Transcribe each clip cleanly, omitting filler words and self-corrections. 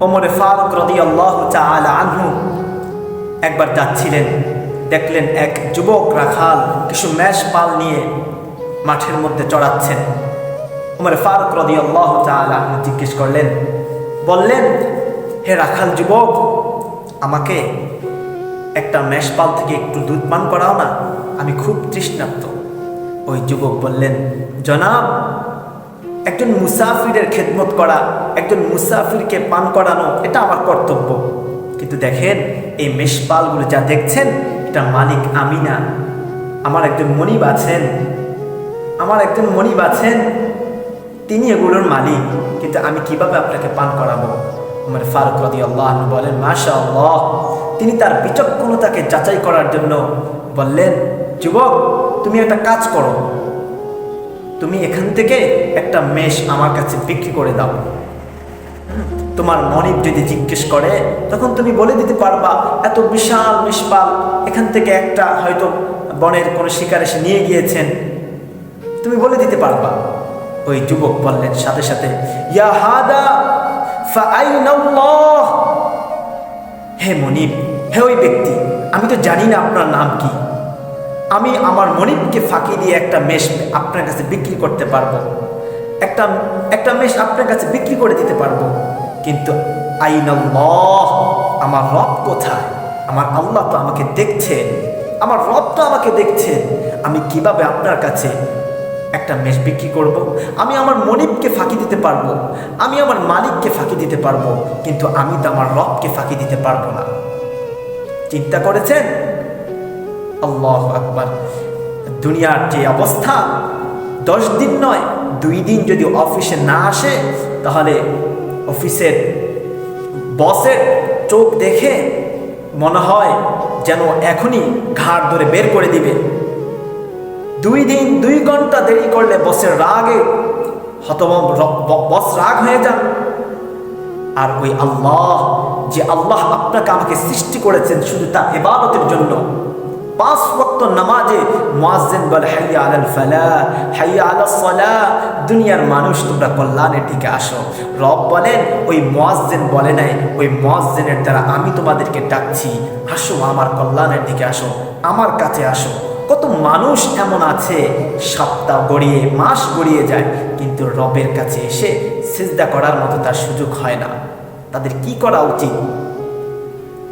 ওমর ফারুক রাদিয়াল্লাহু তাআলা আনহু একবার যাচ্ছিলেন, দেখলেন এক যুবক রাখাল কিছু মেষ পাল নিয়ে মাঠের মধ্যে চড়াচ্ছেন। ওমর ফারুক রাদিয়াল্লাহু তাআলা আনহু জিজ্ঞেস করলেন, বললেন, হে রাখাল যুবক, আমাকে একটা মেষ পাল থেকে একটু দুধ পান করাও না, আমি খুব তৃষ্ণার্ত। ওই যুবক বললেন, জনাব, একজন মুসাফিরের খেদমত করা, একজন মুসাফিরকে পান করানো এটা আমার কর্তব্য, কিন্তু দেখেন এই মেষপালগুলো যা দেখছেন এটা মালিক আমি না, আমার একজন মনিব আছেন, তিনি এগুলোর মালিক, কিন্তু আমি কিভাবে আপনাকে পান করাবো? ওমর ফারুক রাদিয়াল্লাহু আনহু বলেন, মাশাআল্লাহ। তিনি তার বিচক্ষণতাকে যাচাই করার জন্য বললেন, যুবক, তুমি একটা কাজ করো, তুমি এখান থেকে একটা মেষ আমার কাছে বিক্রি করে দাও। তোমার মনিব যদি জিজ্ঞেস করে তখন তুমি বলে দিতে পারবা, এত বিশাল মেষপাল, এখান থেকে একটা হয়তো বনের কোনো শিকার এসে নিয়ে গিয়েছেন, তুমি বলে দিতে পারবা। ওই যুবক বললেন সাথে সাথে, ইয়া হাদা ফাআইনাল্লাহ, হে মনিব, হে ওই ব্যক্তি, আমি তো জানি না আপনার নাম কি, আমি আমার মনিবকে ফাঁকি দিয়ে একটা মেষ আপনার কাছে বিক্রি করতে পারবো, একটা মেষ আপনার কাছে বিক্রি করে দিতে পারবো, কিন্তু আইনাল্লাহ, আমার রব কোথায়? আমার আল্লাহ তো আমাকে দেখছেন, আমার রব তো আমাকে দেখছেন, আমি কিভাবে আপনার কাছে একটা মেষ বিক্রি করব? আমি আমার মনিবকে ফাঁকি দিতে পারবো, আমি আমার মালিককে ফাঁকি দিতে পারবো, কিন্তু আমি তো আমার রবকে ফাঁকি দিতে পারবো না। চিন্তা করেছেন? আল্লাহু আকবার। দুনিয়ার যে অবস্থা, 10 দিন নয় 2 দিন যদি অফিসে না আসে তাহলে অফিসের বসের চোখ দেখে মনে হয় যেন এখনই ঘাড় ধরে বের করে দিবে। 2 দিন 2 ঘন্টা দেরি করলে বসের রাগে বস রাগ হয়ে যান। আর ওই আল্লাহ, যে আল্লাহ আপনাকে আমাকে সৃষ্টি করেছেন শুধু তার ইবাদতের জন্য, 5 ওয়াক্ত নামাজে মুয়াজ্জিন বলে, হাইয়া আলাল ফালাহ, হাইয়া আলাস সালাহ, দুনিয়ার মানুষ তোমরা কল্যাণের দিকে আসো। রব বলেন, ওই মুয়াজ্জিন বলে নাই, ওই মুয়াজ্জিনের দ্বারা আমি তোমাদেরকে ডাকছি, আসো আমার কল্যাণের দিকে আসো, আমার কাছে আসো। কত মানুষ এমন আছে সপ্তাহ গড়িয়ে মাস গড়িয়ে যায়, কিন্তু রবের কাছে এসে সিজদা করার মতো তার সুযোগ হয় না। তাদের কি করা উচিত?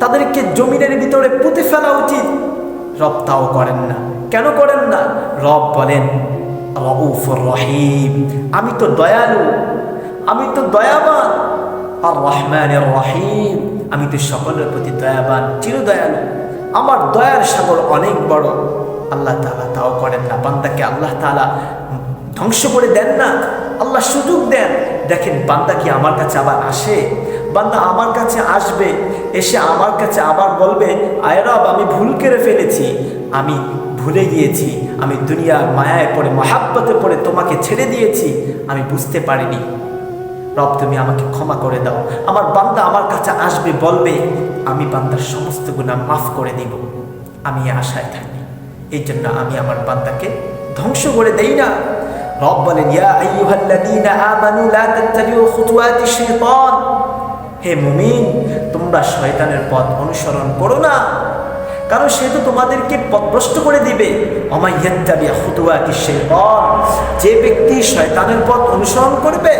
তাদেরকে জমিনের ভিতরে পুঁতে ফেলা উচিত। রব তাও করেন না। কেন করেন না? রব বলেন, রউফুর রহিম, আমি তো দয়ালু, আমি তো দয়াবান, আর রহমানির রহিম, আমি তো সকলের প্রতি দয়াবান, চিরদয়ালু, আমার দয়ার সাগর অনেক বড়। আল্লাহ তাআলা তাও করেন না। বান্দাকে আল্লাহ তাআলা ধ্বংস করে দেন না, আল্লাহ সুযোগ দেন। দেখেন বান্দা কি আমার কাছে আবার আসে? বান্দা আমার কাছে আসবে, এসে আমার কাছে আবার বলবে, আয় রব, আমি ভুল করে ফেলেছি, আমি ভুলে গিয়েছি, আমি দুনিয়ার মায়ায় পড়ে, মহাব্বতে পড়ে তোমাকে ছেড়ে দিয়েছি, আমি বুঝতে পারিনি, রব তুমি আমাকে ক্ষমা করে দাও। আমার বান্দা আমার কাছে আসবে, বলবে, আমি বান্দার সমস্ত গুনাহ মাফ করে দিব। আমি আশায় থাকি, এই জন্য আমি আমার বান্দাকে ধ্বংস করে দেই না। রব বলেন, ইয়া আইয়ুহাল্লাযীনা আমানু লা তাত্তাবিউ খুতুওয়াতিশ শাইতান, হে মুমিন, তোমরা শয়তানের পথ অনুসরণ করো না, কারণ সে তো তোমাদেরকে পথভ্রষ্ট করে দিবে। ওয়া ইয়াত্তাবি খুতুওয়াতিশ শাইতান, যে ব্যক্তি শয়তানের পথ অনুসরণ করবে,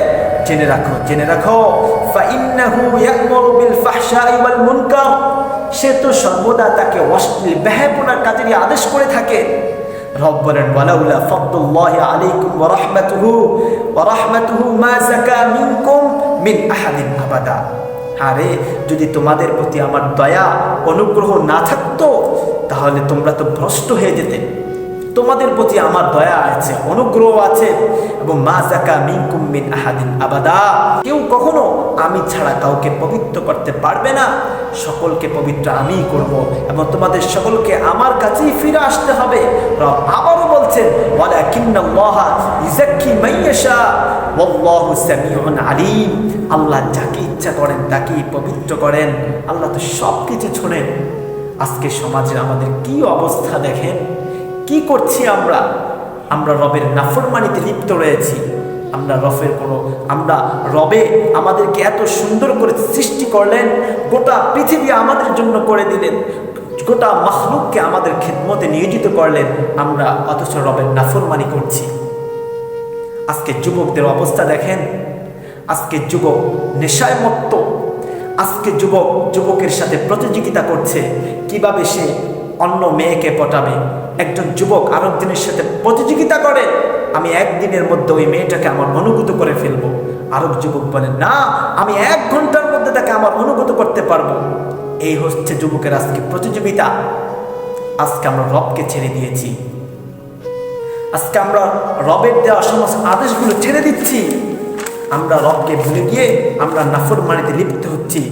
জেনে রাখো ফাইন্নাহু ইয়া'মুরু বিল ফাহশাই ওয়াল মুনকার, সে তো সর্বদা তাকে অশ্লীল বেহায়াপনার কাজের আদেশ করে থাকে। রব বলেন, ওয়ালাউলা ফাদলুল্লাহি আলাইকুম ওয়া রাহমাতুহু মা যাকা মিনকুম মিন আহাদিন আবাদা, আরে যদি তোমাদের প্রতি আমার দয়া অনুগ্রহ না থাকতো তাহলে তোমরা তো ভ্রষ্ট হয়ে যেতে। তোমাদের প্রতি আমার দয়া আছে, অনুগ্রহ আছে, এবং মা যাকা মিনকুম মিন আহাদিন আবাদা, কেউ কখনো আমি ছাড়া কাউকে পবিত্র করতে পারবে না। সকলকে পবিত্র আমিই করব, এবং তোমাদের সকলকে আমার কাছেই ফিরে আসতে হবে। রব আবারও বলছেন, ওয়ালাকিন্নাল্লাহা ইউযাক্কি মান ইয়াশা ওয়াল্লাহু সামিউন আলীম, আল্লাহ যাকে ইচ্ছা করেন তাকেই পবিত্র করেন। আল্লাহ তো সব কিছু শোনেন। আজকে সমাজে আমাদের কি অবস্থা দেখেন, কি করছি আমরা রবের নাফরমানিতে লিপ্ত রয়েছি। আমরা রবে আমাদেরকে এত সুন্দর করে সৃষ্টি করলেন, গোটা পৃথিবী আমাদের জন্য করে দিলেন, গোটা মাখলুককে আমাদের খিদমতে নিয়োজিত করলেন, আমরা অথচ রবের নাফরমানি করছি। আজকে যুবকদের অবস্থা দেখেন, আজকে যুবক নেশায় মত্ত, আজকে যুবকের সাথে প্রতিযোগিতা করছে কিভাবে সে অন্য মেয়েকে পটাবে। একজন যুবক আরেকজনের সাথে প্রতিযোগিতা করে, আমি একদিনের মধ্যে ওই মেয়েটাকে আমার অনুগত করে ফেলবো। আরেক যুবক বলেন, না, আমি 1 ঘন্টার মধ্যে তাকে আমার অনুগত করতে পারবো। এই হচ্ছে যুবকের আজকে প্রতিযোগিতা। আজকে আমরা রবকে ছেড়ে দিয়েছি, আজকে আমরা রবের দেওয়া সমস্ত আদেশগুলো ছেড়ে দিচ্ছি, আমরা রবকে ভুলে গিয়ে আমরা নাফরমানিতে লিপ্ত হচ্ছি।